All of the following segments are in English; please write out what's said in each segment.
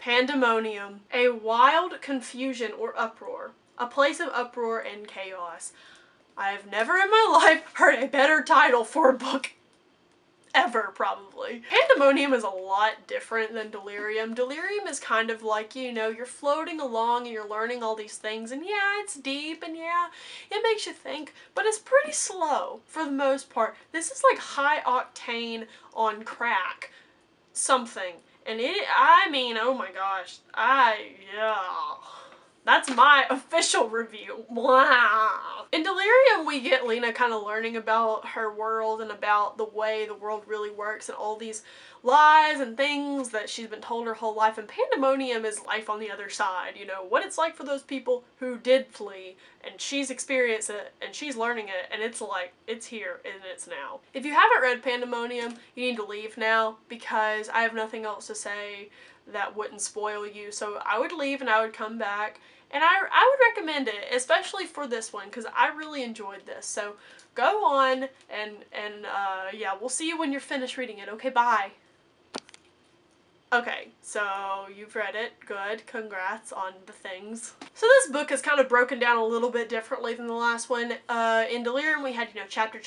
Pandemonium, a wild confusion or uproar, a place of uproar and chaos. I have never in my life heard a better title for a book ever, probably. Pandemonium is a lot different than Delirium. Delirium is kind of like, you know, you're floating along and you're learning all these things, and yeah, it's deep, and yeah, it makes you think, but it's pretty slow for the most part. This is like high octane on crack something, and I mean, oh my gosh, yeah. That's my official review. Wow. In Delirium, we get Lena kind of learning about her world and about the way the world really works and all these lies and things that she's been told her whole life. And Pandemonium is life on the other side, you know, what it's like for those people who did flee, and she's experienced it and she's learning it, and it's like, it's here and it's now. If you haven't read Pandemonium, you need to leave now, because I have nothing else to say that wouldn't spoil you. So I would leave and I would come back. And I would recommend it, especially for this one, because I really enjoyed this. So go on, and yeah, we'll see you when you're finished reading it. Okay, bye. Okay, so you've read it. Good. Congrats on the things. So this book is kind of broken down a little bit differently than the last one. In Delirium, we had, you know, chapter,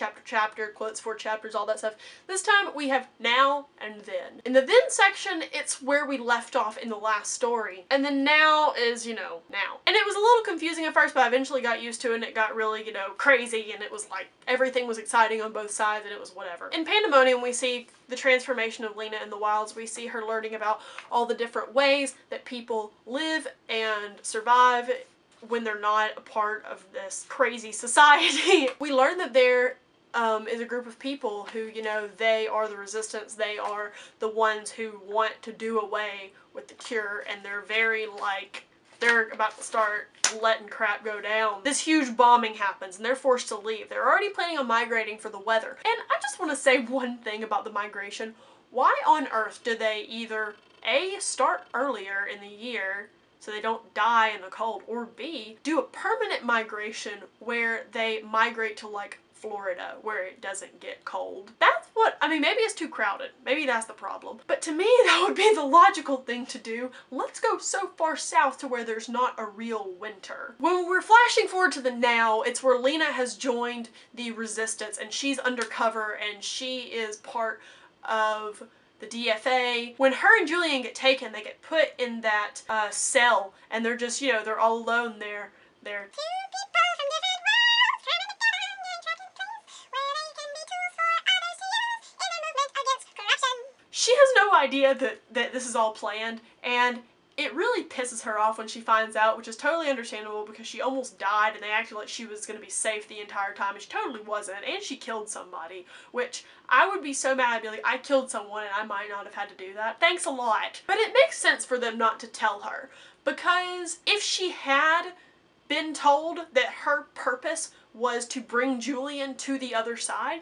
quotes for chapters, all that stuff. This time, we have now and then. In the then section, it's where we left off in the last story. And then now is, you know, now. And it was a little confusing at first, but I eventually got used to it, and it got really, you know, crazy, and it was like, everything was exciting on both sides, and it was whatever. In Pandemonium, we see the transformation of Lena in the wilds. We see her learning about all the different ways that people live and survive when they're not a part of this crazy society. We learn that there is a group of people who, you know, they are the resistance. They are the ones who want to do away with the cure, and they're very like, they're about to start letting crap go down. This huge bombing happens and they're forced to leave. They're already planning on migrating for the weather. And I just want to say one thing about the migration. Why on earth do they either A, start earlier in the year so they don't die in the cold, or B, do a permanent migration where they migrate to like Florida where it doesn't get cold? That's what, I mean, maybe it's too crowded. Maybe that's the problem. But to me, that would be the logical thing to do. Let's go so far south to where there's not a real winter. When we're flashing forward to the now, it's where Lena has joined the resistance, and she's undercover, and she is part of the DFA. When her and Julian get taken, they get put in that cell, and they're just, you know, they're all alone there. They're she has no idea that this is all planned, and it really pisses her off when she finds out, which is totally understandable because she almost died and they acted like she was going to be safe the entire time, and she totally wasn't, and she killed somebody, which I would be so mad. I'd be like, I killed someone and I might not have had to do that. Thanks a lot. But it makes sense for them not to tell her, because if she had been told that her purpose was to bring Julian to the other side,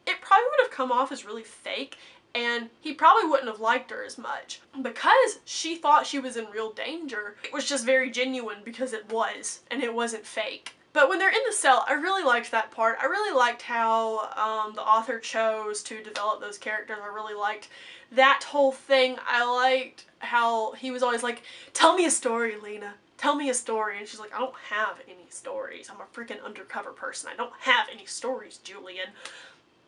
it probably would have come off as really fake, and he probably wouldn't have liked her as much. Because she thought she was in real danger, it was just very genuine because it was, and it wasn't fake. But when they're in the cell, I really liked that part. I really liked how the author chose to develop those characters. I really liked that whole thing. I liked how he was always like, tell me a story, Lena. Tell me a story. And she's like, I don't have any stories. I'm a freaking undercover person. I don't have any stories, Julian.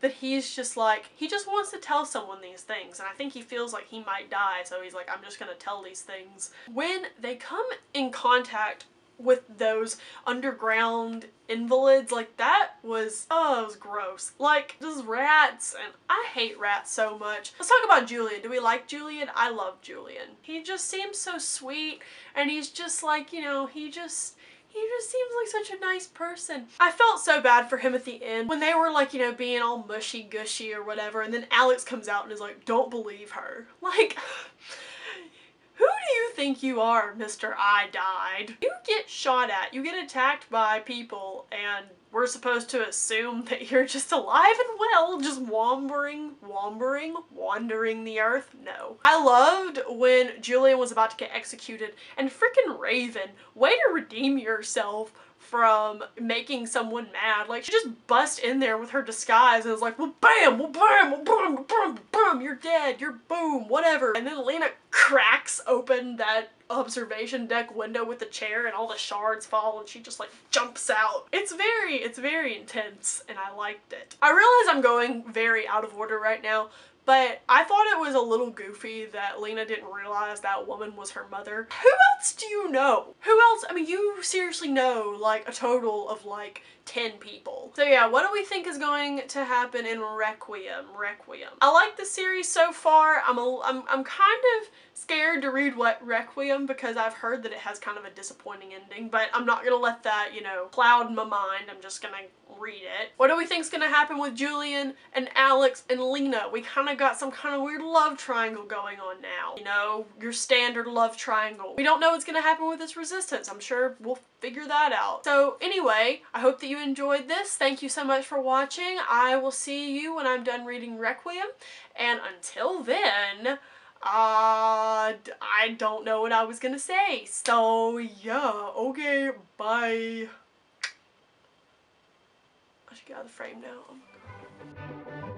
But he's just like, he just wants to tell someone these things, and I think he feels like he might die, so he's like, I'm just gonna tell these things. When they come in contact with those underground invalids, like, that was, oh, it was gross. Like, just rats, and I hate rats so much. Let's talk about Julian. Do we like Julian? I love Julian. He just seems so sweet, and he's just like, you know, he just seems like such a nice person. I felt so bad for him at the end when they were like, you know, being all mushy gushy or whatever, and then Alex comes out and is like, don't believe her. Like, who do you think you are, Mr. I died? You get shot at, you get attacked by people, and we're supposed to assume that you're just alive and well, just wandering the earth? No. I loved when Julian was about to get executed, and frickin' Raven, way to redeem yourself from making someone mad. Like, she just bust in there with her disguise and was like, well bam, well bam, well boom, boom, boom, you're dead, you're boom, whatever. And then Lena cracks open that observation deck window with the chair and all the shards fall and she just like jumps out. It's very intense and I liked it. I realize I'm going very out of order right now, but I thought it was a little goofy that Lena didn't realize that woman was her mother. Who else do you know? Who else? I mean, you seriously know like a total of like 10 people. So yeah, what do we think is going to happen in Requiem? I like the series so far. I'm kind of scared to read what Requiem because I've heard that it has kind of a disappointing ending, but I'm not gonna let that, you know, cloud my mind. I'm just gonna read it. What do we think's gonna happen with Julian and Alex and Lena? We kind of got some kind of weird love triangle going on now. You know, your standard love triangle. We don't know what's gonna happen with this resistance. I'm sure we'll figure that out. So anyway, I hope that you enjoyed this. Thank you so much for watching. I will see you when I'm done reading Requiem, and until then, I don't know what I was gonna say. So yeah, okay, bye. I should get out of the frame now. Oh my God.